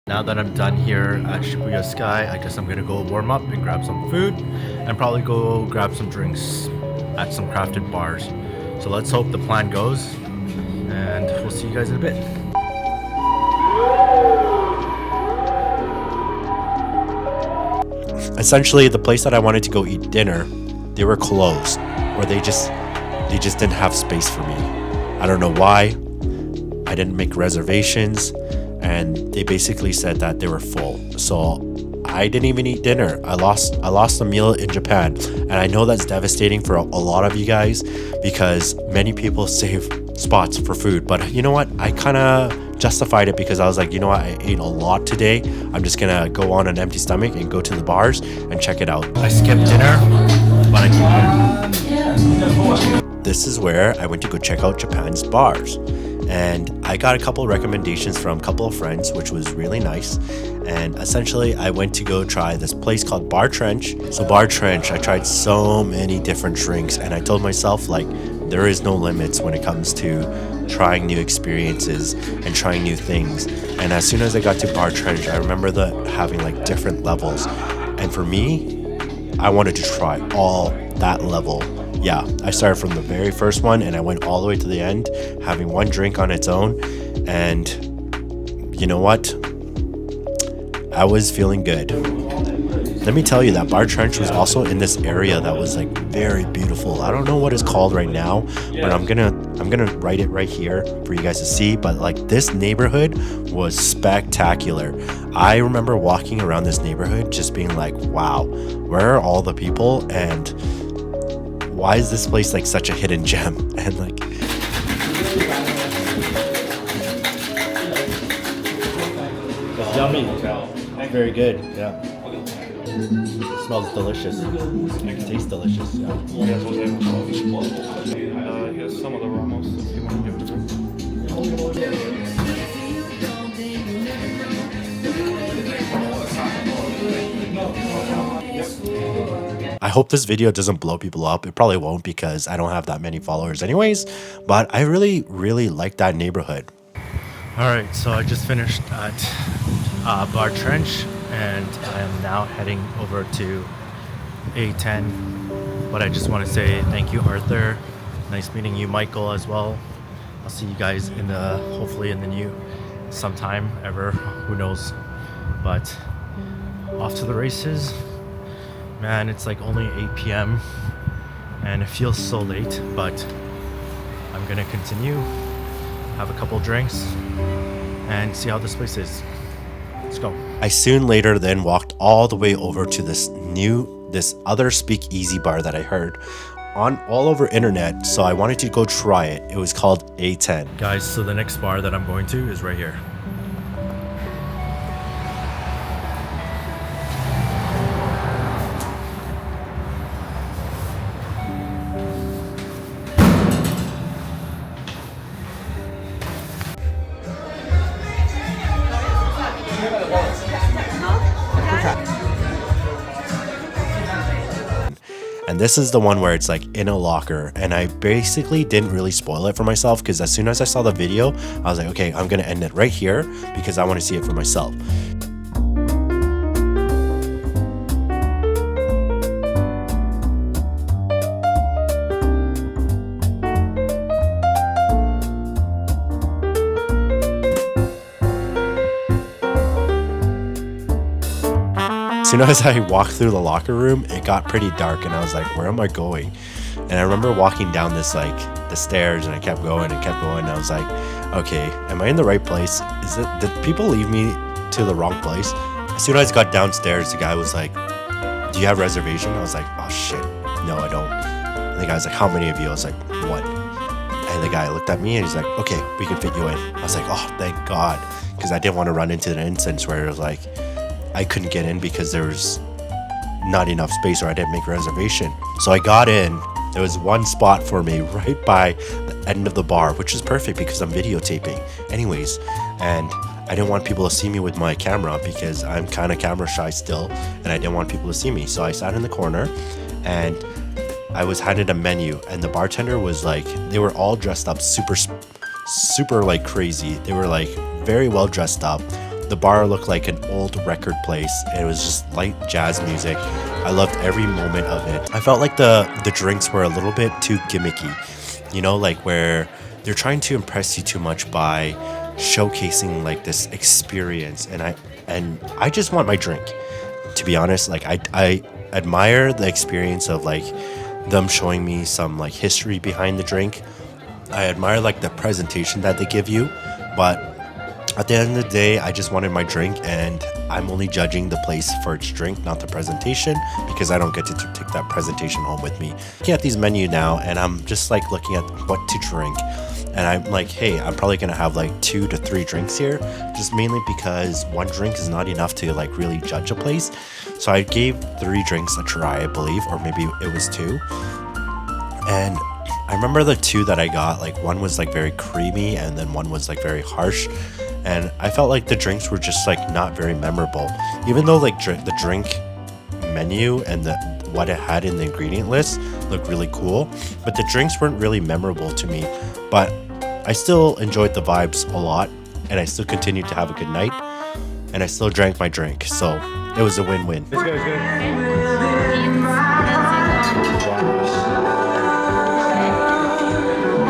Now that I'm done here at Shibuya Sky, I guess I'm gonna go warm up and grab some food and probably go grab some drinks at some crafted bars. So let's hope the plan goes and we'll see you guys in a bit. Essentially, the place that I wanted to go eat dinner, they were closed, or they just didn't have space for me. I don't know why. I didn't make reservations, and they basically said that they were full. So I didn't even eat dinner. I lost a meal in Japan, and I know that's devastating for a lot of you guys because many people save spots for food. But you know what? I kind of justified it because I was like, you know what? I ate a lot today. I'm just gonna go on an empty stomach and go to the bars and check it out. I skipped dinner, but I keep. This is where I went to go check out Japan's bars. And I got a couple recommendations from a couple of friends, which was really nice. And essentially, I went to go try this place called Bartrench. So Bartrench, I tried so many different drinks, and I told myself, like, there is no limits when it comes to trying new experiences and trying new things. And as soon as I got to Bartrench, I remember having like different levels. And for me, I wanted to try all that level. Yeah, I started from the very first one and I went all the way to the end, having one drink on its own. And you know what? I was feeling good. Let me tell you that Bartrench was also in this area that was like very beautiful. I don't know what it's called right now, but I'm gonna write it right here for you guys to see. But like, this neighborhood was spectacular. I remember walking around this neighborhood just being like, wow, where are all the people, and why is this place like such a hidden gem? And like, Yummy. Very good. Yeah. It smells delicious. It tastes delicious. Yeah. Here's some of the Ramos if you want to give it a try. I hope this video doesn't blow people up. It probably won't because I don't have that many followers anyways, but I really, really like that neighborhood. Alright, so I just finished at Bartrench and I am now heading over to A10. But I just want to say thank you, Arthur. Nice meeting you, Michael, as well. I'll see you guys hopefully in the new sometime ever, who knows. But off to the races. Man, it's like only 8 p.m. and it feels so late, but I'm gonna continue, have a couple drinks, and see how this place is. Let's go. I soon later then walked all the way over to this other speakeasy bar that I heard on all over internet, so I wanted to go try it. It was called A10. Guys, so the next bar that I'm going to is right here. And this is the one where it's like in a locker, and I basically didn't really spoil it for myself because as soon as I saw the video, I was like, okay, I'm gonna end it right here because I want to see it for myself. As soon as I walked through the locker room, it got pretty dark and I was like, where am I going? And I remember walking down the stairs, and I kept going and kept going. And I was like, okay, am I in the right place? Did people leave me to the wrong place? As soon as I got downstairs, the guy was like, do you have a reservation? I was like, oh shit, no, I don't. And the guy was like, how many of you? I was like, one. And the guy looked at me and he's like, okay, we can fit you in. I was like, oh, thank God. Because I didn't want to run into an instance where it was like, I couldn't get in because there was not enough space or I didn't make a reservation. So I got in. There was one spot for me right by the end of the bar, which is perfect because I'm videotaping anyways. And I didn't want people to see me with my camera because I'm kind of camera shy still, and I didn't want people to see me. So I sat in the corner and I was handed a menu, and the bartender was like, they were all dressed up super like crazy. They were like very well dressed up. The bar looked like an old record place. It was just light jazz music. I loved every moment of it. I felt like the drinks were a little bit too gimmicky, you know, like where they're trying to impress you too much by showcasing like this experience, and I just want my drink, to be honest. Like I admire the experience of like them showing me some like history behind the drink. I admire like the presentation that they give you, but at the end of the day, I just wanted my drink, and I'm only judging the place for its drink, not the presentation, because I don't get to take that presentation home with me. Looking at these menu now, and I'm just like looking at what to drink, and I'm like, hey, I'm probably gonna have like 2 to 3 drinks here, just mainly because one drink is not enough to like really judge a place. So I gave 3 drinks a try, I believe, or maybe it was 2. And I remember the 2 that I got, like one was like very creamy and then one was like very harsh. And I felt like the drinks were just like not very memorable, even though like the drink menu and what it had in the ingredient list looked really cool, but the drinks weren't really memorable to me. But I still enjoyed the vibes a lot, and I still continued to have a good night, and I still drank my drink, so it was a win-win. This guy's good.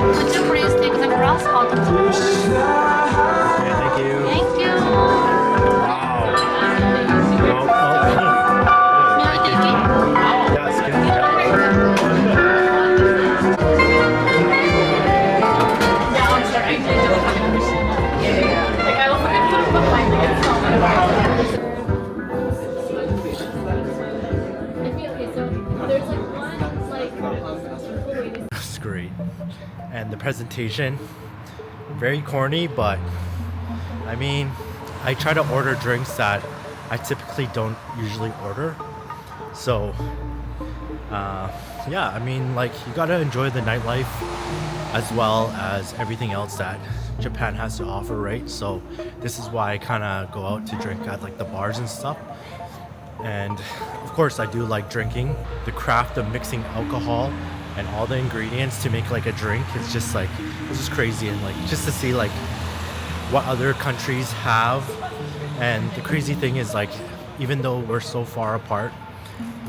Would you please take the glass bottle? Yeah, thank you. Thank you. Wow. Yes, good. Yeah, I'm sorry. Like I was looking for 5 minutes. Okay, so there's like one like. It's great. And the presentation, very corny, but I mean, I try to order drinks that I typically don't usually order. So, yeah, I mean, like, you gotta enjoy the nightlife as well as everything else that Japan has to offer, right? So, this is why I kind of go out to drink at like the bars and stuff. And of course, I do like drinking. The craft of mixing alcohol and all the ingredients to make like a drink is just like, it's just crazy. And like just to see like what other countries have. And the crazy thing is like, even though we're so far apart,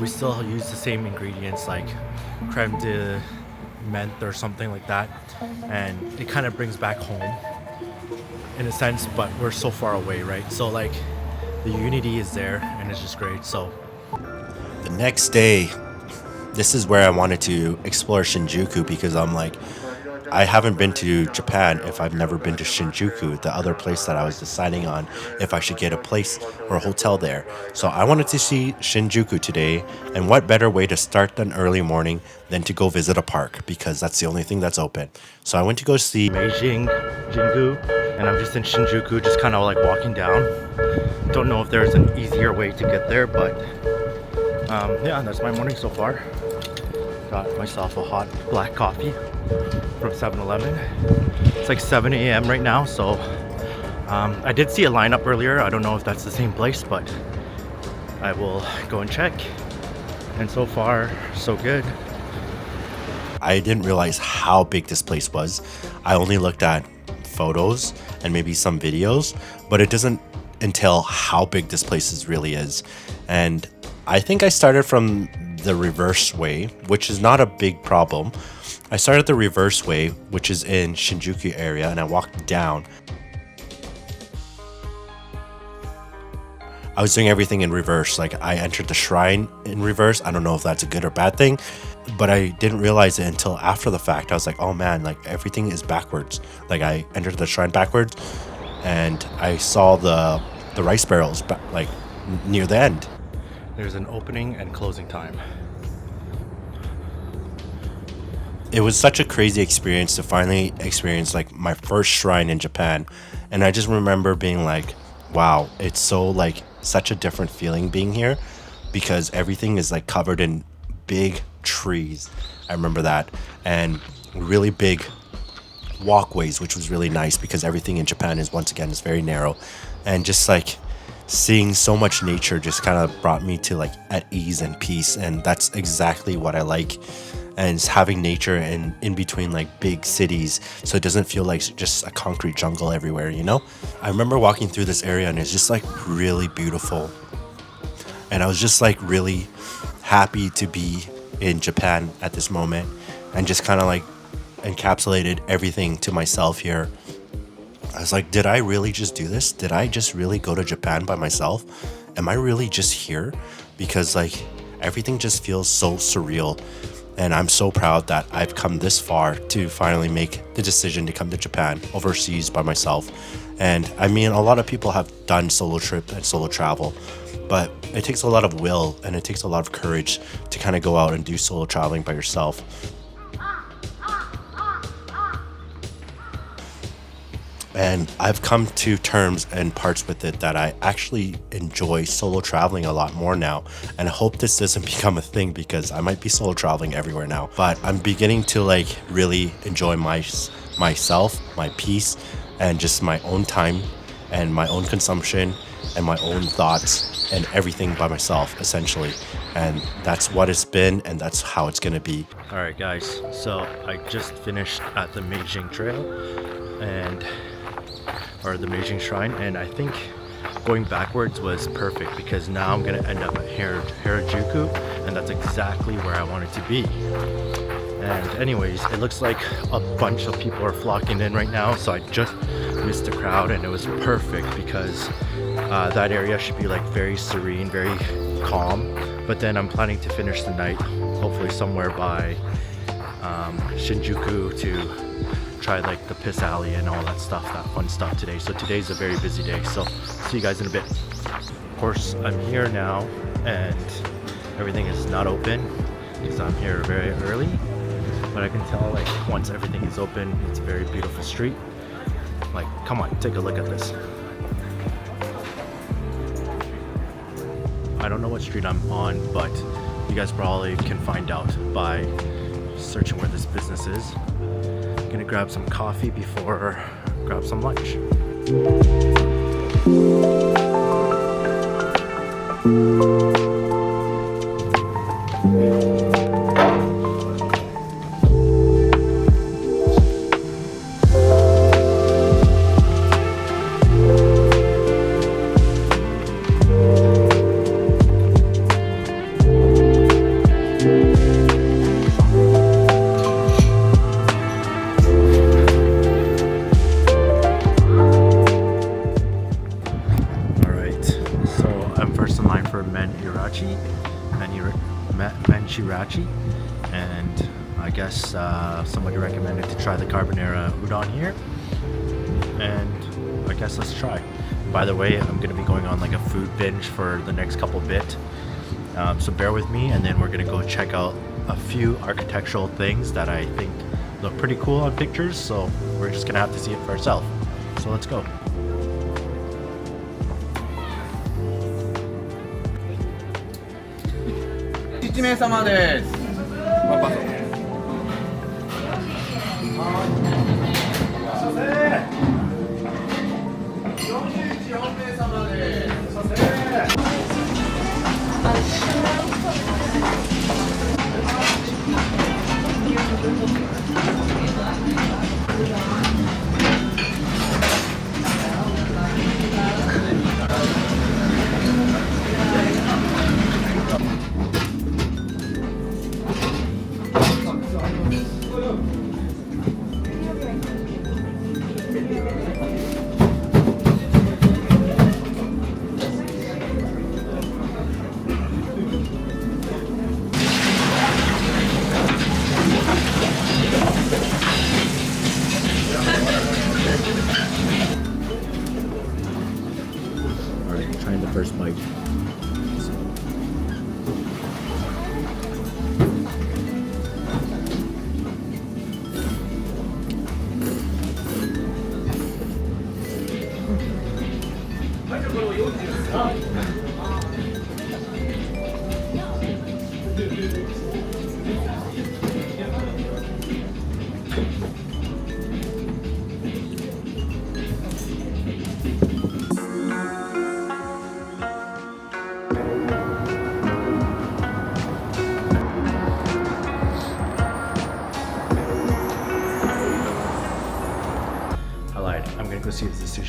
we still use the same ingredients like creme de menthe or something like that. And it kind of brings back home in a sense, but we're so far away, right? So like the unity is there, and it's just great. So The next day, this is where I wanted to explore Shinjuku, because I'm like, I haven't been to Japan if I've never been to Shinjuku, the other place that I was deciding on if I should get a place or a hotel there. So I wanted to see Shinjuku today, and what better way to start an early morning than to go visit a park, because that's the only thing that's open. So I went to go see Meiji, Jingu, and I'm just in Shinjuku, just kind of like walking down. Don't know if there's an easier way to get there, but yeah, that's my morning so far. Got myself a hot black coffee from 7-Eleven. It's like 7 a.m. right now, so I did see a lineup earlier. I don't know if that's the same place, but I will go and check. And so far, so good. I didn't realize how big this place was. I only looked at photos and maybe some videos, but it doesn't entail how big this place really is. And I think I started from the reverse way, which is not a big problem. I started the reverse way, which is in Shinjuku area, and I walked down. I was doing everything in reverse. Like, I entered the shrine in reverse. I don't know if that's a good or bad thing, but I didn't realize it until after the fact. I was like, oh man, like everything is backwards. Like, I entered the shrine backwards, and I saw the rice barrels like near the end. There's an opening and closing time. It was such a crazy experience to finally experience like my first shrine in Japan. And I just remember being like, wow, it's so like such a different feeling being here, because everything is like covered in big trees. I remember that. And really big walkways, which was really nice, because everything in Japan is, once again, is very narrow. And just like seeing so much nature just kind of brought me to like at ease and peace, and that's exactly what I like. And it's having nature in between like big cities, so it doesn't feel like just a concrete jungle everywhere, you know? I remember walking through this area and it's just like really beautiful. And I was just like really happy to be in Japan at this moment, and just kind of like encapsulated everything to myself here. I was like, did I really just do this? Did I just really go to Japan by myself? Am I really just here? Because like everything just feels so surreal. And I'm so proud that I've come this far to finally make the decision to come to Japan overseas by myself. And I mean, a lot of people have done solo trip and solo travel, but it takes a lot of will and it takes a lot of courage to kind of go out and do solo traveling by yourself. And I've come to terms and parts with it that I actually enjoy solo traveling a lot more now. And I hope this doesn't become a thing, because I might be solo traveling everywhere now. But I'm beginning to like really enjoy myself, my peace, and just my own time and my own consumption and my own thoughts and everything by myself, essentially. And that's what it's been, and that's how it's gonna be. All right, guys. So I just finished at the Meiji Trail or the Meiji Shrine, and I think going backwards was perfect, because now I'm gonna end up at Harajuku, and that's exactly where I wanted to be. And anyways, it looks like a bunch of people are flocking in right now, so I just missed the crowd, and it was perfect because that area should be like very serene, very calm. But then I'm planning to finish the night hopefully somewhere by Shinjuku to try like the piss alley and all that stuff, that fun stuff today. So today's a very busy day, so see you guys in a bit. Of course, I'm here now and everything is not open because I'm here very early, but I can tell like once everything is open, it's a very beautiful street. Like, come on, take a look at this. I don't know what street I'm on, but you guys probably can find out by searching where this business is. I'm gonna grab some coffee before grab some lunch. Menirachi, and I guess somebody recommended to try the carbonara udon here, and I guess let's try. By the way, I'm gonna be going on like a food binge for the next couple bit, so bear with me, and then we're gonna go check out a few architectural things that I think look pretty cool on pictures, so we're just gonna have to see it for ourselves. So let's go. Trying the first bite.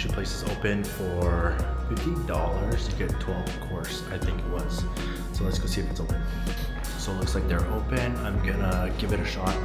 sushi place is open for $50. You get 12 course, I think it was. So let's go see if it's open. So it looks like they're open. I'm gonna give it a shot.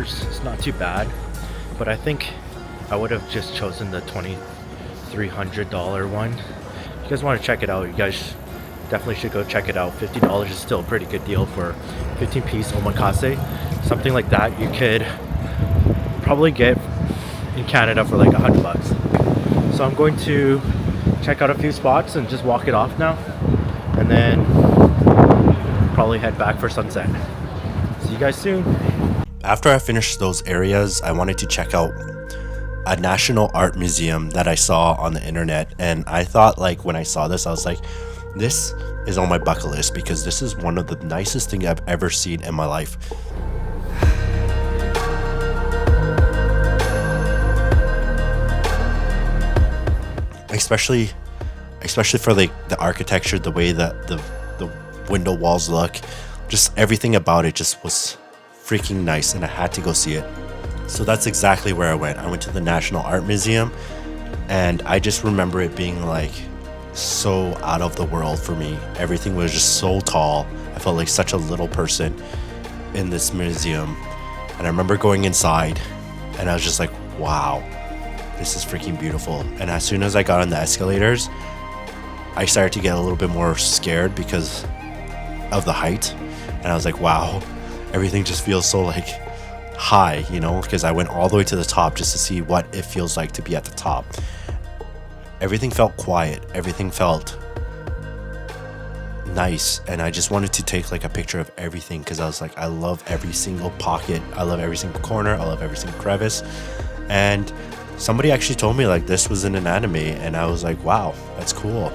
It's not too bad, but I think I would have just chosen the $2,300 one. If you guys want to check it out, you guys definitely should go check it out. $50 is still a pretty good deal for 15-piece omakase. Something like that you could probably get in Canada for like $100. So I'm going to check out a few spots and just walk it off now, and then probably head back for sunset. See you guys soon. After I finished those areas, I wanted to check out a national art museum that I saw on the internet, and I thought, like, when I saw this, I was like, this is on my bucket list because this is one of the nicest things I've ever seen in my life. Especially for like the architecture, the way that the window walls look, just everything about it just was freaking nice, and I had to go see it. So that's exactly where I went. I went to the National Art Museum, and I just remember it being like so out of the world for me. Everything was just so tall. I felt like such a little person in this museum. And I remember going inside, and I was just like, wow, this is freaking beautiful. And as soon as I got on the escalators, I started to get a little bit more scared because of the height. And I was like, wow, everything just feels so like high, you know, because I went all the way to the top just to see what it feels like to be at the top. Everything felt quiet. Everything felt nice. And I just wanted to take like a picture of everything because I was like, I love every single pocket. I love every single corner. I love every single crevice. And somebody actually told me like this was in an anime, and I was like, wow, that's cool.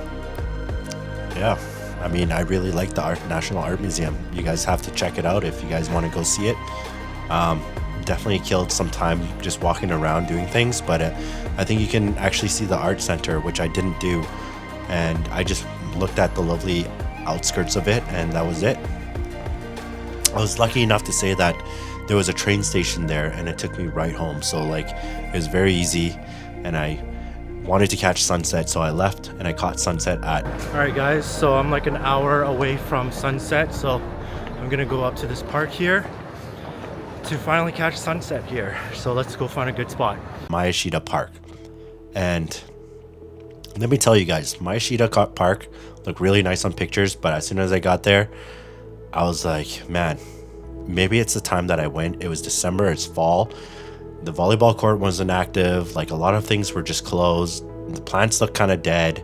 Yeah. I mean, I really like the National Art Museum. You guys have to check it out if you guys want to go see it. Definitely killed some time just walking around doing things, but I think you can actually see the art center, which I didn't do. And I just looked at the lovely outskirts of it, and that was it. I was lucky enough to say that there was a train station there, and it took me right home. So like, it was very easy, and I wanted to catch sunset, so I left and I caught sunset at. All right guys, so I'm like an hour away from sunset, so I'm gonna go up to this park here to finally catch sunset here. So let's go find a good spot. Miyashita Park. And let me tell you guys, Miyashita Park looked really nice on pictures, but as soon as I got there, I was like, man, maybe it's the time that I went. It was December, it's fall. The volleyball court wasn't active. Like, a lot of things were just closed. The plants look kind of dead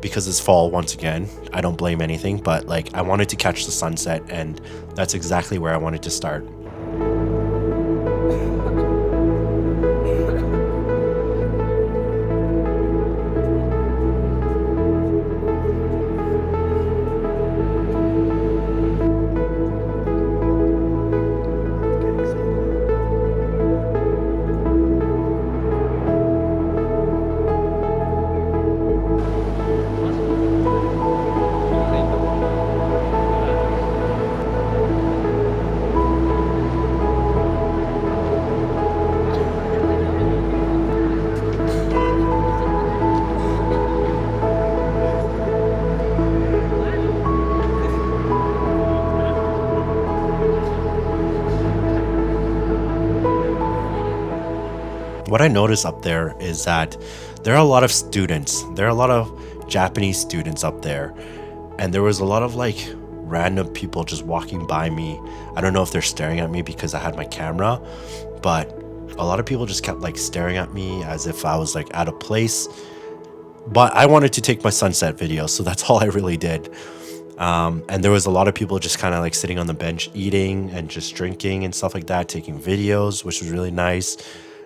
because it's fall once again. I don't blame anything, but like, I wanted to catch the sunset, and that's exactly where I wanted to start. what I noticed up there is that there are a lot of students. There are a lot of Japanese students up there. And there was a lot of like random people just walking by me. I don't know if they're staring at me because I had my camera, but a lot of people just kept like staring at me as if I was like out of place. But I wanted to take my sunset video, so that's all I really did. And there was a lot of people just kind of like sitting on the bench eating and just drinking and stuff like that, taking videos, which was really nice.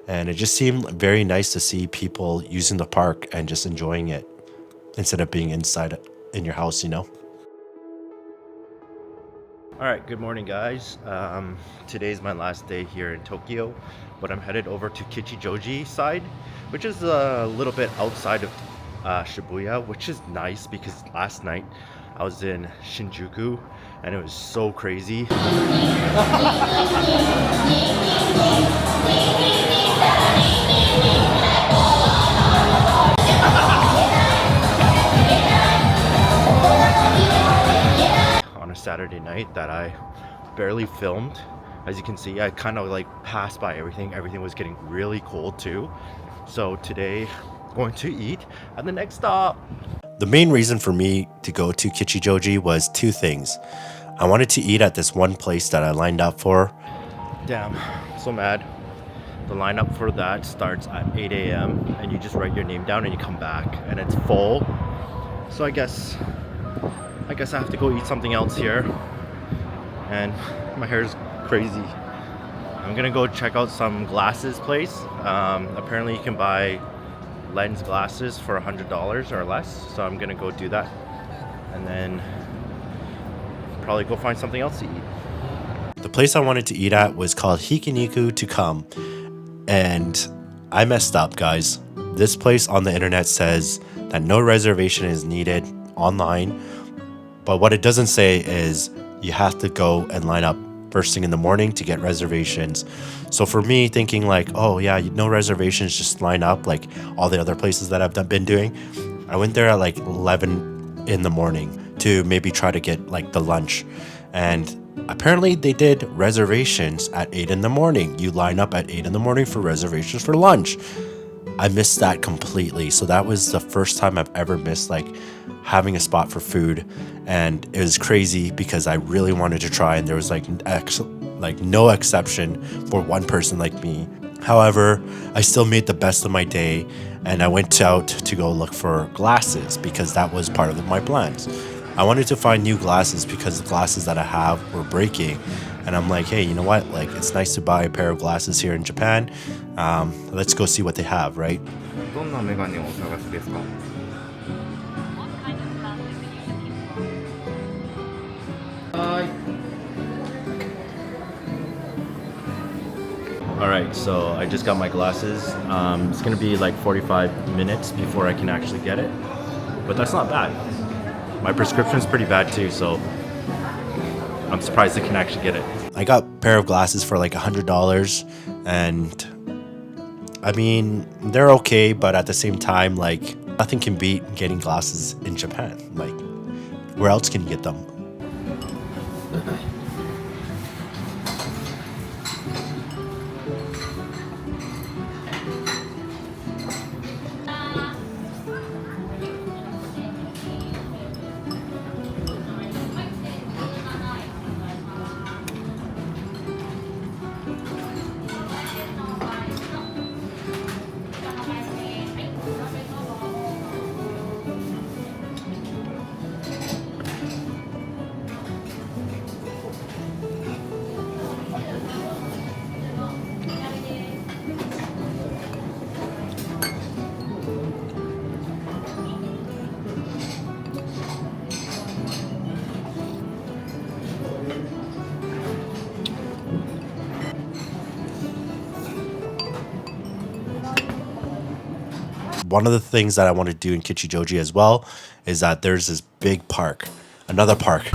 And it just seemed very nice to see people using the park and just enjoying it instead of being inside in your house, you know? All right, good morning, guys. Today's my last day here in Tokyo, but I'm headed over to Kichijoji side, which is a little bit outside of Shibuya, which is nice because last night I was in Shinjuku and it was so crazy. On a Saturday night that I barely filmed. As you can see, I kind of like passed by everything. Everything was getting really cold too. So today, going to eat at the next stop. The main reason for me to go to Kichijoji was two things. I wanted to eat at this one place that I lined up for. Damn, so mad. The lineup for that starts at 8 a.m. and you just write your name down and you come back and it's full. So I guess I have to go eat something else here. And my hair is crazy. I'm gonna go check out some glasses place. Apparently you can buy lens glasses for $100 or less, so I'm gonna go do that and then probably go find something else to eat. The place I wanted to eat at was called Hikiniku to Come, and I messed up, guys. This place on the internet says that no reservation is needed online, but what it doesn't say is you have to go and line up first thing in the morning to get reservations. So for me, thinking like, oh yeah, no reservations, just line up like all the other places that I've been doing, I went there at like 11 in the morning to maybe try to get like the lunch. And apparently they did reservations at 8 in the morning. You line up at 8 in the morning for reservations for lunch. I missed that completely. So that was the first time I've ever missed like having a spot for food, and it was crazy because I really wanted to try, and there was like no exception for one person like me. However, I still made the best of my day, and I went out to go look for glasses because that was part of my plans. I wanted to find new glasses because the glasses that I have were breaking, and I'm like, hey, you know what, like it's nice to buy a pair of glasses here in Japan. Let's go see what they have, right? どんなメガネをお探しですか? Alright, so I just got my glasses. It's gonna be like 45 minutes before I can actually get it, but that's not bad. My prescription's pretty bad too, so I'm surprised I can actually get it. I got a pair of glasses for like $100, and I mean, they're okay, but at the same time, like nothing can beat getting glasses in Japan. Like, where else can you get them? One of the things that I want to do in Kichijoji as well is that there's this big park, another park.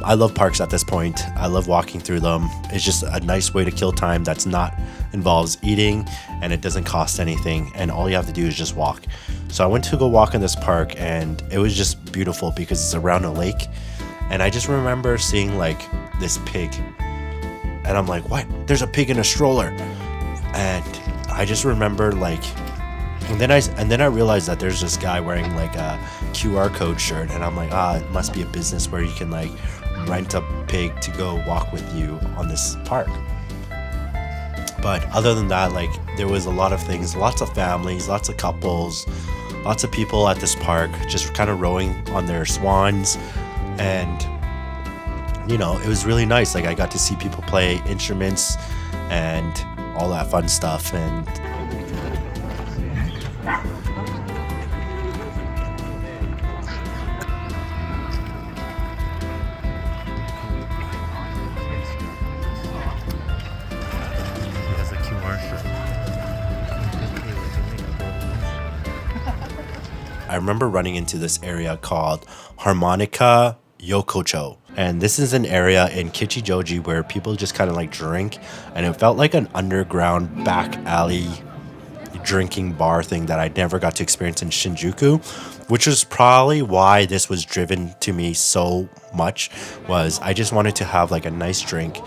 I love parks at this point. I love walking through them. It's just a nice way to kill time that's not involves eating, and it doesn't cost anything, and all you have to do is just walk. So I went to go walk in this park, and it was just beautiful because it's around a lake. And I just remember seeing like this pig, and I'm like, what? There's a pig in a stroller. And I just remember like, and then I realized that there's this guy wearing like a QR code shirt, and I'm like, it must be a business where you can like rent a pig to go walk with you on this park. But other than that, like, there was a lot of things, lots of families, lots of couples, lots of people at this park just kind of rowing on their swans. And you know, it was really nice. Like, I got to see people play instruments and all that fun stuff. And I remember running into this area called Harmonica Yokocho. And this is an area in Kichijoji where people just kind of like drink. And it felt like an underground back alley drinking bar thing that I never got to experience in Shinjuku, which is probably why this was driven to me so much. Was I just wanted to have like a nice drink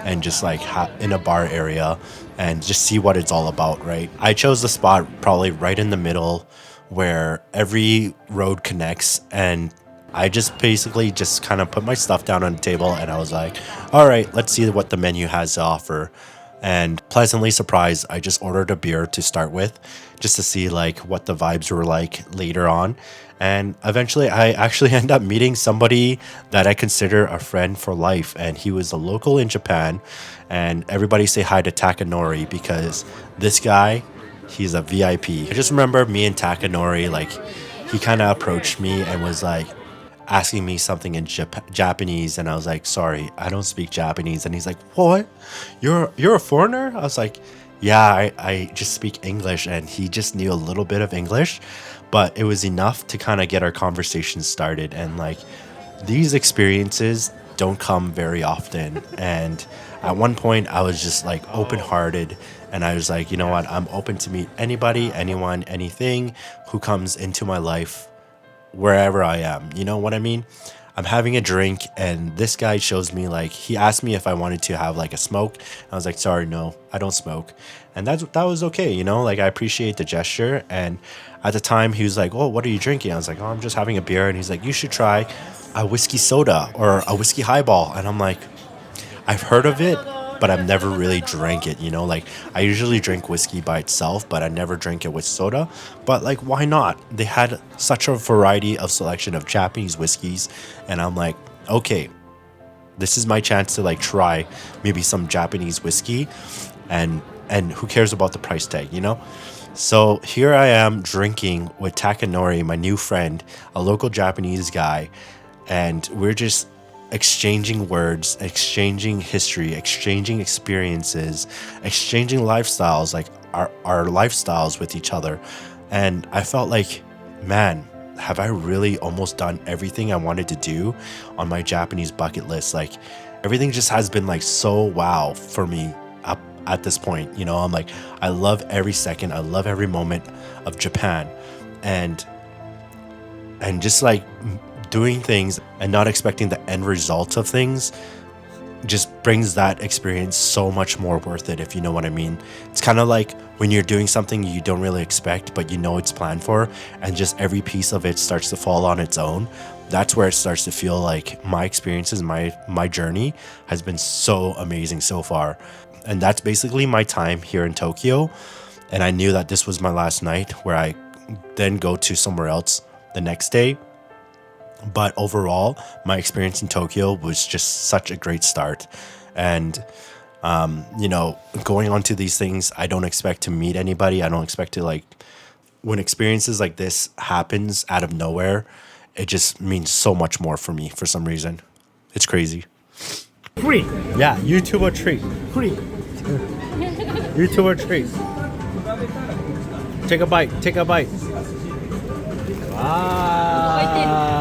and just like in a bar area and just see what it's all about, right? I chose the spot probably right in the middle where every road connects, and I just basically just kind of put my stuff down on the table, and I was like, all right, let's see what the menu has to offer. And pleasantly surprised, I just ordered a beer to start with, just to see like what the vibes were like later on. And eventually I actually end up meeting somebody that I consider a friend for life, and he was a local in Japan. And everybody say hi to Takanori, because this guy, he's a VIP. I just remember me and Takanori, like, he kind of approached me and was like asking me something in Japanese, and I was like, sorry, I don't speak Japanese. And he's like, what? You're a foreigner? I was like, yeah, I just speak English. And he just knew a little bit of English, but it was enough to kind of get our conversation started. And like, these experiences don't come very often. And at one point I was just like open-hearted, and I was like, you know what, I'm open to meet anybody, anyone, anything who comes into my life wherever I am. You know what I mean? I'm having a drink, and this guy shows me, like, he asked me if I wanted to have like a smoke. I was like, sorry, no, I don't smoke. And that was okay, you know, like, I appreciate the gesture. And at the time he was like, oh, what are you drinking? I was like, oh, I'm just having a beer. And he's like, you should try a whiskey soda or a whiskey highball. And I'm like, I've heard of it, but I've never really drank it, you know? Like, I usually drink whiskey by itself, but I never drink it with soda. But like, why not? They had such a variety of selection of Japanese whiskeys, and I'm like, okay, this is my chance to like try maybe some Japanese whiskey, and who cares about the price tag, you know? So here I am drinking with Takanori, my new friend, a local Japanese guy, and we're just exchanging words, exchanging history, exchanging experiences, exchanging lifestyles, like our lifestyles with each other. And I felt like, man, have I really almost done everything I wanted to do on my Japanese bucket list? Like, everything just has been like so wow for me up at this point. You know, I'm like, I love every second, I love every moment of Japan. And just like doing things and not expecting the end result of things just brings that experience so much more worth it, if you know what I mean. It's kind of like when you're doing something you don't really expect, but you know it's planned for, and just every piece of it starts to fall on its own. That's where it starts to feel like my experiences, my journey has been so amazing so far. And that's basically my time here in Tokyo. And I knew that this was my last night, where I then go to somewhere else the next day. But overall, my experience in Tokyo was just such a great start. And, you know, going on to these things, I don't expect to meet anybody. I don't expect to, like, when experiences like this happens out of nowhere, it just means so much more for me for some reason. It's crazy. Free. Yeah, YouTuber treat. Free. YouTuber treat. Take a bite. Take a bite. Wow.